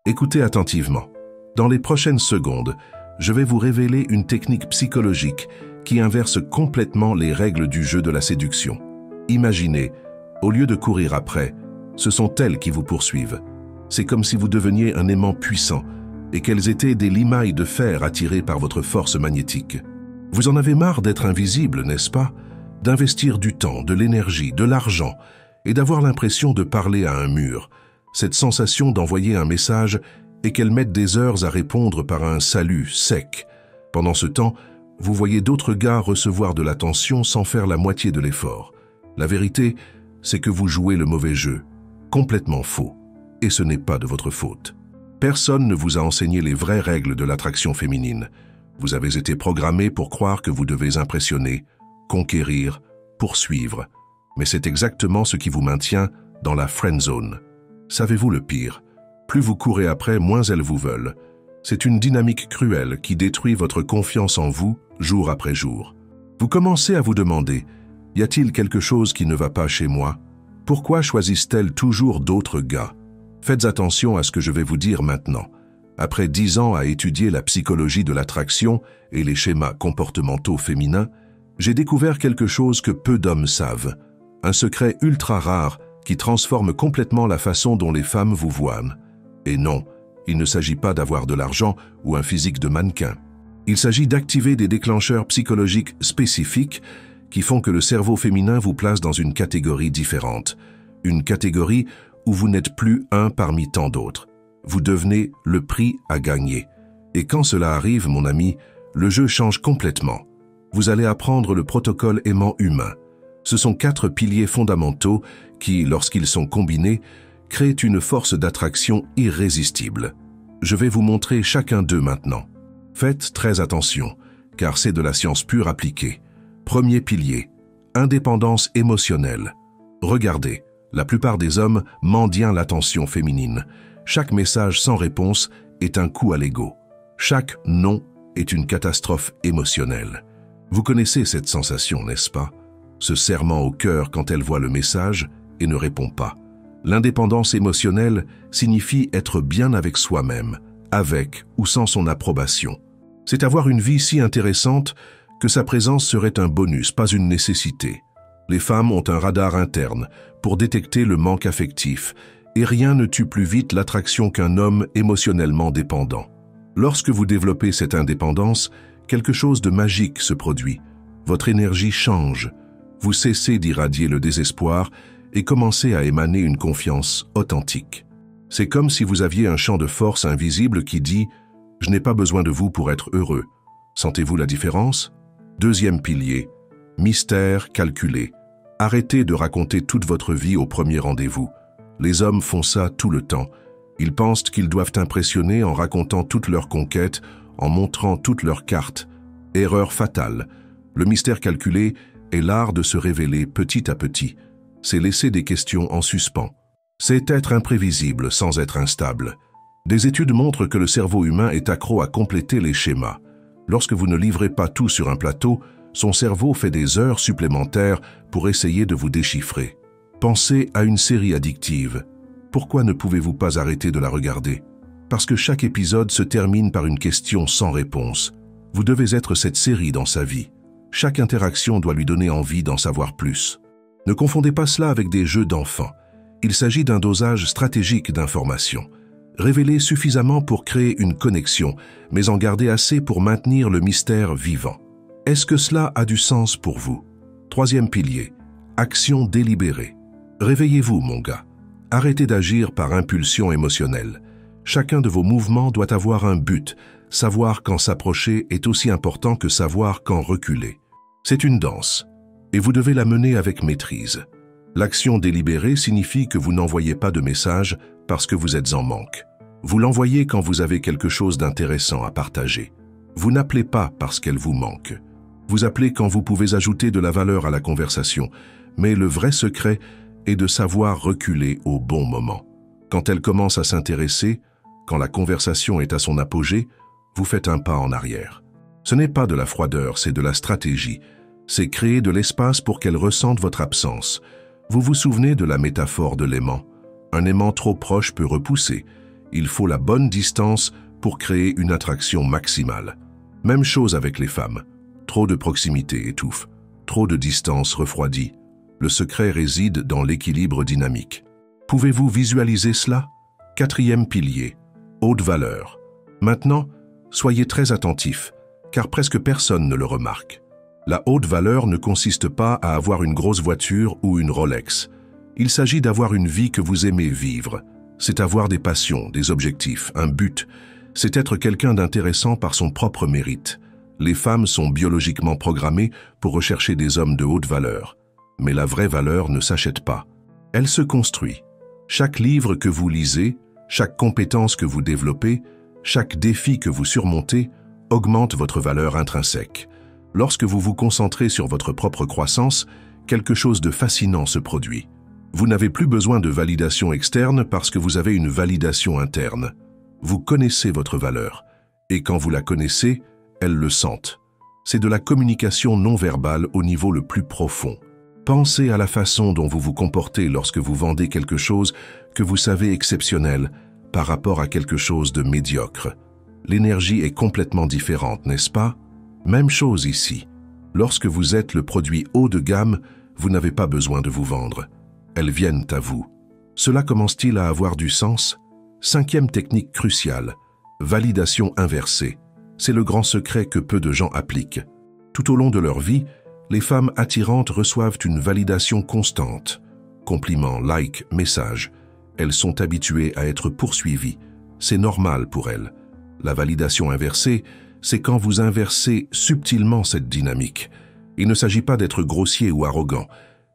Écoutez attentivement. Dans les prochaines secondes, je vais vous révéler une technique psychologique qui inverse complètement les règles du jeu de la séduction. Imaginez, au lieu de courir après, ce sont elles qui vous poursuivent. C'est comme si vous deveniez un aimant puissant et qu'elles étaient des limailles de fer attirées par votre force magnétique. Vous en avez marre d'être invisible, n'est-ce pas? D'investir du temps, de l'énergie, de l'argent et d'avoir l'impression de parler à un mur. Cette sensation d'envoyer un message et qu'elles mettent des heures à répondre par un salut sec. Pendant ce temps, vous voyez d'autres gars recevoir de l'attention sans faire la moitié de l'effort. La vérité, c'est que vous jouez le mauvais jeu, complètement faux, et ce n'est pas de votre faute. Personne ne vous a enseigné les vraies règles de l'attraction féminine. Vous avez été programmé pour croire que vous devez impressionner, conquérir, poursuivre. Mais c'est exactement ce qui vous maintient dans la friend zone. Savez-vous le pire? Plus vous courez après, moins elles vous veulent. C'est une dynamique cruelle qui détruit votre confiance en vous jour après jour. Vous commencez à vous demander, y a-t-il quelque chose qui ne va pas chez moi? Pourquoi choisissent-elles toujours d'autres gars? Faites attention à ce que je vais vous dire maintenant. Après 10 ans à étudier la psychologie de l'attraction et les schémas comportementaux féminins, j'ai découvert quelque chose que peu d'hommes savent. Un secret ultra rare qui transforme complètement la façon dont les femmes vous voient. Et non, il ne s'agit pas d'avoir de l'argent ou un physique de mannequin. Il s'agit d'activer des déclencheurs psychologiques spécifiques qui font que le cerveau féminin vous place dans une catégorie différente. Une catégorie où vous n'êtes plus un parmi tant d'autres. Vous devenez le prix à gagner. Et quand cela arrive, mon ami, le jeu change complètement. Vous allez apprendre le protocole aimant humain. Ce sont 4 piliers fondamentaux qui, lorsqu'ils sont combinés, créent une force d'attraction irrésistible. Je vais vous montrer chacun d'eux maintenant. Faites très attention, car c'est de la science pure appliquée. Premier pilier, indépendance émotionnelle. Regardez, la plupart des hommes mendient l'attention féminine. Chaque message sans réponse est un coup à l'ego. Chaque non est une catastrophe émotionnelle. Vous connaissez cette sensation, n'est-ce pas? Ce serrement au cœur quand elle voit le message et ne répond pas. L'indépendance émotionnelle signifie être bien avec soi-même, avec ou sans son approbation. C'est avoir une vie si intéressante que sa présence serait un bonus, pas une nécessité. Les femmes ont un radar interne pour détecter le manque affectif, et rien ne tue plus vite l'attraction qu'un homme émotionnellement dépendant. Lorsque vous développez cette indépendance, quelque chose de magique se produit. Votre énergie change. Vous cessez d'irradier le désespoir et commencez à émaner une confiance authentique. C'est comme si vous aviez un champ de force invisible qui dit « Je n'ai pas besoin de vous pour être heureux ». Sentez-vous la différence? Deuxième pilier, mystère calculé. Arrêtez de raconter toute votre vie au premier rendez-vous. Les hommes font ça tout le temps. Ils pensent qu'ils doivent impressionner en racontant toutes leurs conquêtes, en montrant toutes leurs cartes. Erreur fatale. Le mystère calculé est l'art de se révéler petit à petit. C'est laisser des questions en suspens. C'est être imprévisible sans être instable. Des études montrent que le cerveau humain est accro à compléter les schémas. Lorsque vous ne livrez pas tout sur un plateau, son cerveau fait des heures supplémentaires pour essayer de vous déchiffrer. Pensez à une série addictive. Pourquoi ne pouvez-vous pas arrêter de la regarder? Parce que chaque épisode se termine par une question sans réponse. Vous devez être cette série dans sa vie. Chaque interaction doit lui donner envie d'en savoir plus. Ne confondez pas cela avec des jeux d'enfants. Il s'agit d'un dosage stratégique d'informations. Révélez suffisamment pour créer une connexion, mais en garder assez pour maintenir le mystère vivant. Est-ce que cela a du sens pour vous? Troisième pilier, action délibérée. Réveillez-vous, mon gars. Arrêtez d'agir par impulsion émotionnelle. Chacun de vos mouvements doit avoir un but. Savoir quand s'approcher est aussi important que savoir quand reculer. C'est une danse, et vous devez la mener avec maîtrise. L'action délibérée signifie que vous n'envoyez pas de message parce que vous êtes en manque. Vous l'envoyez quand vous avez quelque chose d'intéressant à partager. Vous n'appelez pas parce qu'elle vous manque. Vous appelez quand vous pouvez ajouter de la valeur à la conversation, mais le vrai secret est de savoir reculer au bon moment. Quand elle commence à s'intéresser, quand la conversation est à son apogée, vous faites un pas en arrière. Ce n'est pas de la froideur, c'est de la stratégie. C'est créer de l'espace pour qu'elle ressente votre absence. Vous vous souvenez de la métaphore de l'aimant? Un aimant trop proche peut repousser. Il faut la bonne distance pour créer une attraction maximale. Même chose avec les femmes. Trop de proximité étouffe, trop de distance refroidit. Le secret réside dans l'équilibre dynamique. Pouvez-vous visualiser cela? 4e pilier, haute valeur. Maintenant, soyez très attentifs, car presque personne ne le remarque. La haute valeur ne consiste pas à avoir une grosse voiture ou une Rolex. Il s'agit d'avoir une vie que vous aimez vivre. C'est avoir des passions, des objectifs, un but. C'est être quelqu'un d'intéressant par son propre mérite. Les femmes sont biologiquement programmées pour rechercher des hommes de haute valeur. Mais la vraie valeur ne s'achète pas. Elle se construit. Chaque livre que vous lisez, chaque compétence que vous développez, chaque défi que vous surmontez augmente votre valeur intrinsèque. Lorsque vous vous concentrez sur votre propre croissance, quelque chose de fascinant se produit. Vous n'avez plus besoin de validation externe parce que vous avez une validation interne. Vous connaissez votre valeur, et quand vous la connaissez, elles le sentent. C'est de la communication non verbale au niveau le plus profond. Pensez à la façon dont vous vous comportez lorsque vous vendez quelque chose que vous savez exceptionnel par rapport à quelque chose de médiocre. L'énergie est complètement différente, n'est-ce pas? Même chose ici. Lorsque vous êtes le produit haut de gamme, vous n'avez pas besoin de vous vendre. Elles viennent à vous. Cela commence-t-il à avoir du sens? 5e technique cruciale, validation inversée. C'est le grand secret que peu de gens appliquent. Tout au long de leur vie, les femmes attirantes reçoivent une validation constante. Compliments, likes, messages. Elles sont habituées à être poursuivies. C'est normal pour elles. La validation inversée, c'est quand vous inversez subtilement cette dynamique. Il ne s'agit pas d'être grossier ou arrogant.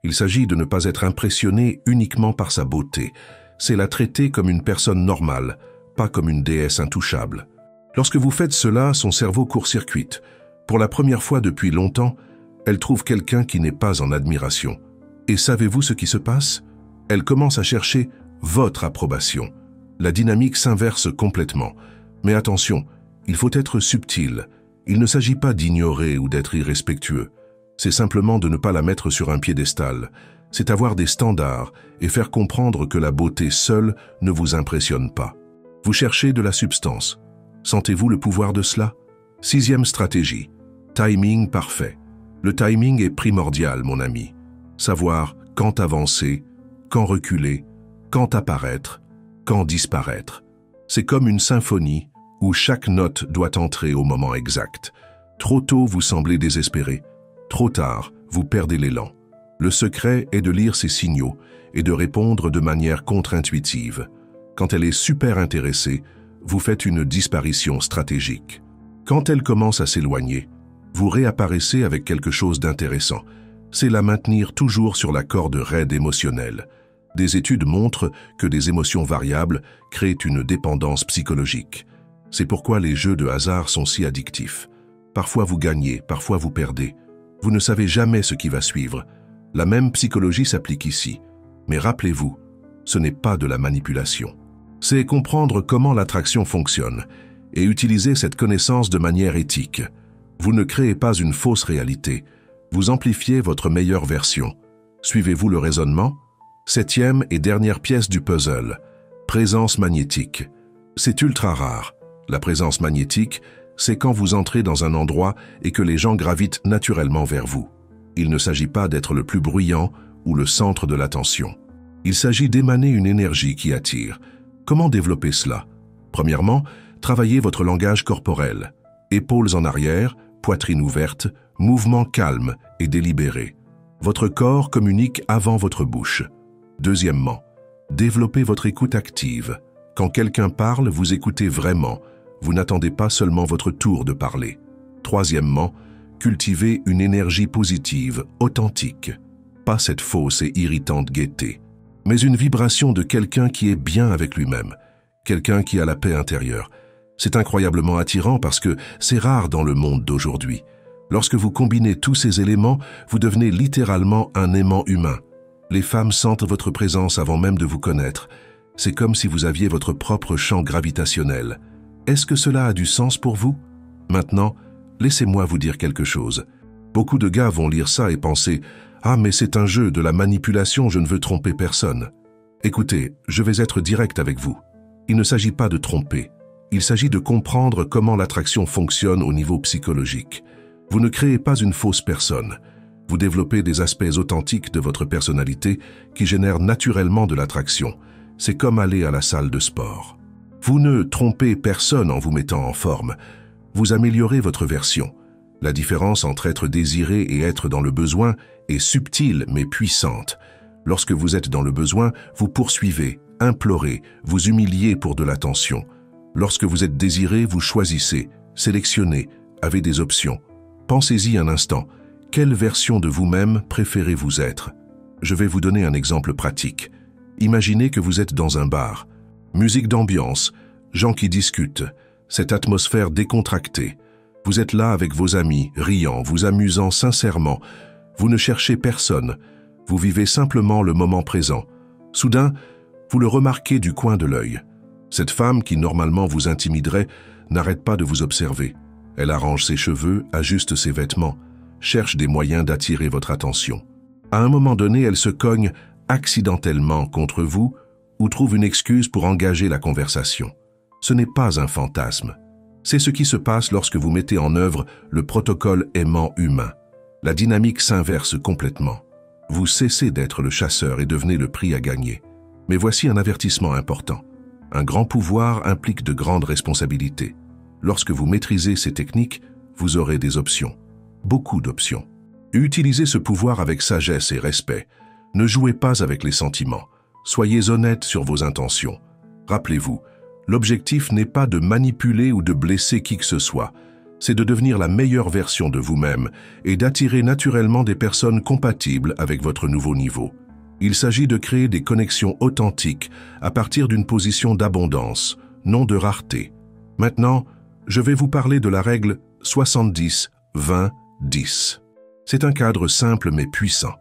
Il s'agit de ne pas être impressionné uniquement par sa beauté. C'est la traiter comme une personne normale, pas comme une déesse intouchable. Lorsque vous faites cela, son cerveau court-circuite. Pour la première fois depuis longtemps, elle trouve quelqu'un qui n'est pas en admiration. Et savez-vous ce qui se passe? Elle commence à chercher votre approbation. La dynamique s'inverse complètement. Mais attention, il faut être subtil. Il ne s'agit pas d'ignorer ou d'être irrespectueux. C'est simplement de ne pas la mettre sur un piédestal. C'est avoir des standards et faire comprendre que la beauté seule ne vous impressionne pas. Vous cherchez de la substance. Sentez-vous le pouvoir de cela? 6e stratégie, timing parfait. Le timing est primordial, mon ami. Savoir quand avancer, quand reculer, quand apparaître, quand disparaître. C'est comme une symphonie où chaque note doit entrer au moment exact. Trop tôt, vous semblez désespéré. Trop tard, vous perdez l'élan. Le secret est de lire ces signaux et de répondre de manière contre-intuitive. Quand elle est super intéressée, vous faites une disparition stratégique. Quand elle commence à s'éloigner, vous réapparaissez avec quelque chose d'intéressant. C'est la maintenir toujours sur la corde raide émotionnelle. Des études montrent que des émotions variables créent une dépendance psychologique. C'est pourquoi les jeux de hasard sont si addictifs. Parfois vous gagnez, parfois vous perdez. Vous ne savez jamais ce qui va suivre. La même psychologie s'applique ici. Mais rappelez-vous, ce n'est pas de la manipulation. C'est comprendre comment l'attraction fonctionne et utiliser cette connaissance de manière éthique. Vous ne créez pas une fausse réalité. Vous amplifiez votre meilleure version. Suivez-vous le raisonnement? 7e et dernière pièce du puzzle. Présence magnétique. C'est ultra rare. La présence magnétique, c'est quand vous entrez dans un endroit et que les gens gravitent naturellement vers vous. Il ne s'agit pas d'être le plus bruyant ou le centre de l'attention. Il s'agit d'émaner une énergie qui attire. Comment développer cela? Premièrement, travaillez votre langage corporel. Épaules en arrière, poitrine ouverte, mouvement calme et délibéré. Votre corps communique avant votre bouche. Deuxièmement, développez votre écoute active. Quand quelqu'un parle, vous écoutez vraiment. Vous n'attendez pas seulement votre tour de parler. Troisièmement, cultivez une énergie positive, authentique. Pas cette fausse et irritante gaieté, mais une vibration de quelqu'un qui est bien avec lui-même, quelqu'un qui a la paix intérieure. C'est incroyablement attirant parce que c'est rare dans le monde d'aujourd'hui. Lorsque vous combinez tous ces éléments, vous devenez littéralement un aimant humain. Les femmes sentent votre présence avant même de vous connaître. C'est comme si vous aviez votre propre champ gravitationnel. Est-ce que cela a du sens pour vous? Maintenant, laissez-moi vous dire quelque chose. Beaucoup de gars vont lire ça et penser « Ah, mais c'est un jeu, de la manipulation, je ne veux tromper personne. » Écoutez, je vais être direct avec vous. Il ne s'agit pas de tromper. Il s'agit de comprendre comment l'attraction fonctionne au niveau psychologique. Vous ne créez pas une fausse personne. Vous développez des aspects authentiques de votre personnalité qui génèrent naturellement de l'attraction. C'est comme aller à la salle de sport. Vous ne trompez personne en vous mettant en forme. Vous améliorez votre version. La différence entre être désiré et être dans le besoin est subtile mais puissante. Lorsque vous êtes dans le besoin, vous poursuivez, implorez, vous humiliez pour de l'attention. Lorsque vous êtes désiré, vous choisissez, sélectionnez, avez des options. Pensez-y un instant. Quelle version de vous-même préférez-vous être? Je vais vous donner un exemple pratique. Imaginez que vous êtes dans un bar. Musique d'ambiance, gens qui discutent, cette atmosphère décontractée. Vous êtes là avec vos amis, riant, vous amusant sincèrement. Vous ne cherchez personne. Vous vivez simplement le moment présent. Soudain, vous le remarquez du coin de l'œil. Cette femme qui normalement vous intimiderait n'arrête pas de vous observer. Elle arrange ses cheveux, ajuste ses vêtements, cherche des moyens d'attirer votre attention. À un moment donné, elle se cogne accidentellement contre vous ou trouve une excuse pour engager la conversation. Ce n'est pas un fantasme. C'est ce qui se passe lorsque vous mettez en œuvre le protocole aimant humain. La dynamique s'inverse complètement. Vous cessez d'être le chasseur et devenez le prix à gagner. Mais voici un avertissement important. Un grand pouvoir implique de grandes responsabilités. Lorsque vous maîtrisez ces techniques, vous aurez des options. Beaucoup d'options. Utilisez ce pouvoir avec sagesse et respect. Ne jouez pas avec les sentiments. Soyez honnête sur vos intentions. Rappelez-vous, l'objectif n'est pas de manipuler ou de blesser qui que ce soit. C'est de devenir la meilleure version de vous-même et d'attirer naturellement des personnes compatibles avec votre nouveau niveau. Il s'agit de créer des connexions authentiques à partir d'une position d'abondance, non de rareté. Maintenant, je vais vous parler de la règle 70-20-10. C'est un cadre simple mais puissant.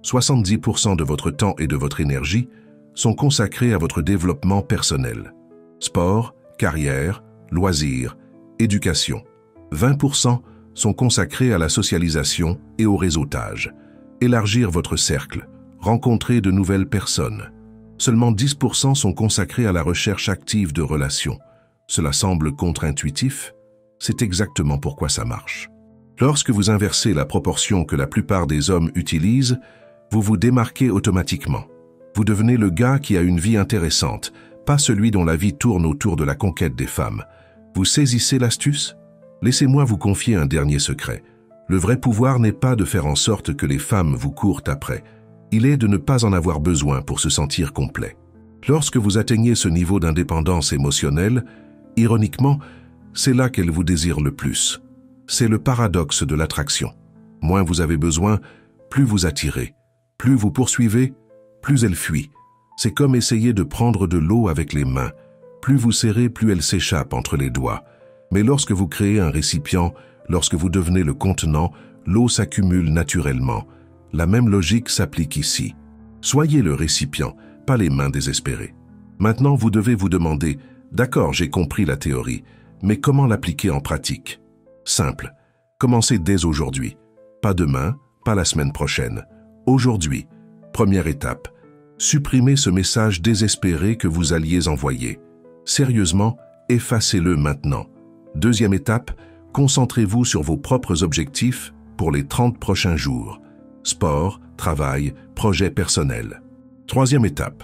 70% de votre temps et de votre énergie sont consacrés à votre développement personnel. Sport, carrière, loisirs, éducation. 20% sont consacrés à la socialisation et au réseautage. Élargir votre cercle, rencontrer de nouvelles personnes. Seulement 10% sont consacrés à la recherche active de relations. Cela semble contre-intuitif, c'est exactement pourquoi ça marche. Lorsque vous inversez la proportion que la plupart des hommes utilisent, vous vous démarquez automatiquement. Vous devenez le gars qui a une vie intéressante, pas celui dont la vie tourne autour de la conquête des femmes. Vous saisissez l'astuce? Laissez-moi vous confier un dernier secret. Le vrai pouvoir n'est pas de faire en sorte que les femmes vous courent après. Il est de ne pas en avoir besoin pour se sentir complet. Lorsque vous atteignez ce niveau d'indépendance émotionnelle, ironiquement, c'est là qu'elle vous désire le plus. C'est le paradoxe de l'attraction. Moins vous avez besoin, plus vous attirez. Plus vous poursuivez, plus elle fuit. C'est comme essayer de prendre de l'eau avec les mains. Plus vous serrez, plus elle s'échappe entre les doigts. Mais lorsque vous créez un récipient, lorsque vous devenez le contenant, l'eau s'accumule naturellement. La même logique s'applique ici. Soyez le récipient, pas les mains désespérées. Maintenant, vous devez vous demander, d'accord, j'ai compris la théorie, mais comment l'appliquer en pratique? Simple. Commencez dès aujourd'hui. Pas demain, pas la semaine prochaine. Aujourd'hui. Première étape. Supprimez ce message désespéré que vous alliez envoyer. Sérieusement, effacez-le maintenant. Deuxième étape, concentrez-vous sur vos propres objectifs pour les 30 prochains jours. Sport, travail, projet personnel. Troisième étape,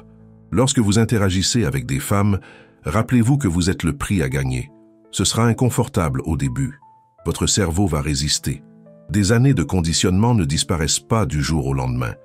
lorsque vous interagissez avec des femmes, rappelez-vous que vous êtes le prix à gagner. Ce sera inconfortable au début. Votre cerveau va résister. Des années de conditionnement ne disparaissent pas du jour au lendemain,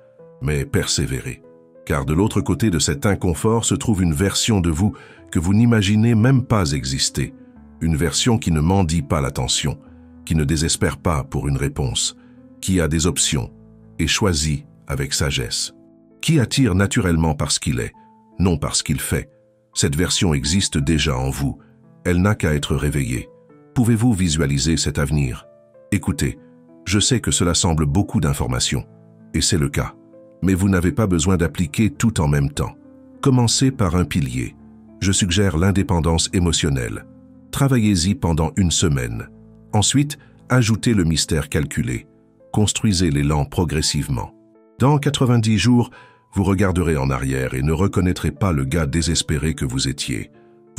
mais persévérez. Car de l'autre côté de cet inconfort se trouve une version de vous que vous n'imaginez même pas exister. Une version qui ne mendie pas l'attention, qui ne désespère pas pour une réponse, qui a des options et choisit avec sagesse. Qui attire naturellement parce qu'il est, non parce qu'il fait. Cette version existe déjà en vous. Elle n'a qu'à être réveillée. Pouvez-vous visualiser cet avenir? Écoutez, je sais que cela semble beaucoup d'informations, et c'est le cas. Mais vous n'avez pas besoin d'appliquer tout en même temps. Commencez par un pilier. Je suggère l'indépendance émotionnelle. Travaillez-y pendant une semaine. Ensuite, ajoutez le mystère calculé. Construisez l'élan progressivement. Dans 90 jours, vous regarderez en arrière et ne reconnaîtrez pas le gars désespéré que vous étiez.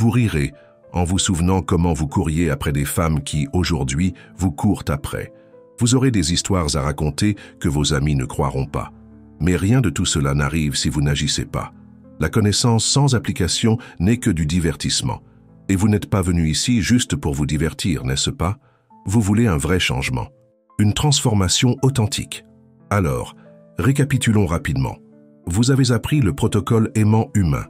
Vous rirez en vous souvenant comment vous couriez après des femmes qui, aujourd'hui, vous courent après. Vous aurez des histoires à raconter que vos amis ne croiront pas. Mais rien de tout cela n'arrive si vous n'agissez pas. La connaissance sans application n'est que du divertissement. Et vous n'êtes pas venu ici juste pour vous divertir, n'est-ce pas? Vous voulez un vrai changement. Une transformation authentique. Alors, récapitulons rapidement. Vous avez appris le protocole aimant humain,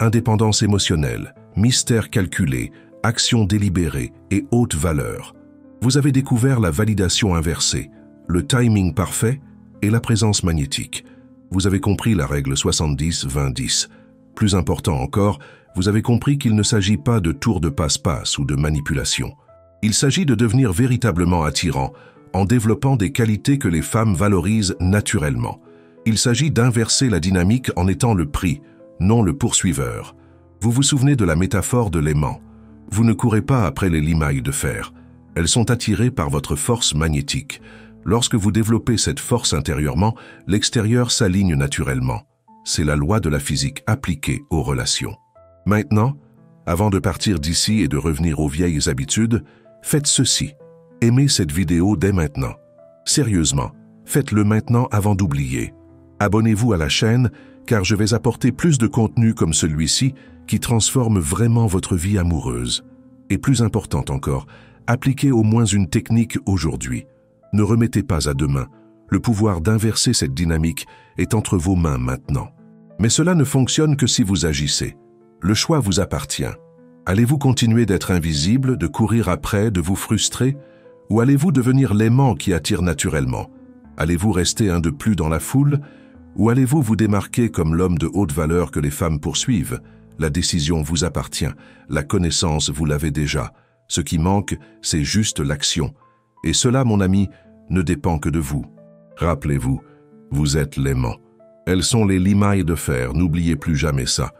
indépendance émotionnelle, mystère calculé, action délibérée et haute valeur. Vous avez découvert la validation inversée, le timing parfait et la présence magnétique. Vous avez compris la règle 70-20-10. Plus important encore, vous avez compris qu'il ne s'agit pas de tour de passe-passe ou de manipulation. Il s'agit de devenir véritablement attirant en développant des qualités que les femmes valorisent naturellement. Il s'agit d'inverser la dynamique en étant le prix, non le poursuiveur. Vous vous souvenez de la métaphore de l'aimant. Vous ne courez pas après les limailles de fer. Elles sont attirées par votre force magnétique. Lorsque vous développez cette force intérieurement, l'extérieur s'aligne naturellement. C'est la loi de la physique appliquée aux relations. Maintenant, avant de partir d'ici et de revenir aux vieilles habitudes, faites ceci. Aimez cette vidéo dès maintenant. Sérieusement, faites-le maintenant avant d'oublier. Abonnez-vous à la chaîne, car je vais apporter plus de contenu comme celui-ci qui transforme vraiment votre vie amoureuse. Et plus important encore, appliquez au moins une technique aujourd'hui. Ne remettez pas à demain. Le pouvoir d'inverser cette dynamique est entre vos mains maintenant. Mais cela ne fonctionne que si vous agissez. Le choix vous appartient. Allez-vous continuer d'être invisible, de courir après, de vous frustrer? Ou allez-vous devenir l'aimant qui attire naturellement? Allez-vous rester un de plus dans la foule? Ou allez-vous vous démarquer comme l'homme de haute valeur que les femmes poursuivent? La décision vous appartient. La connaissance, vous l'avez déjà. Ce qui manque, c'est juste l'action. Et cela, mon ami, ne dépend que de vous. Rappelez-vous, vous êtes l'aimant. Elles sont les limailles de fer, n'oubliez plus jamais ça.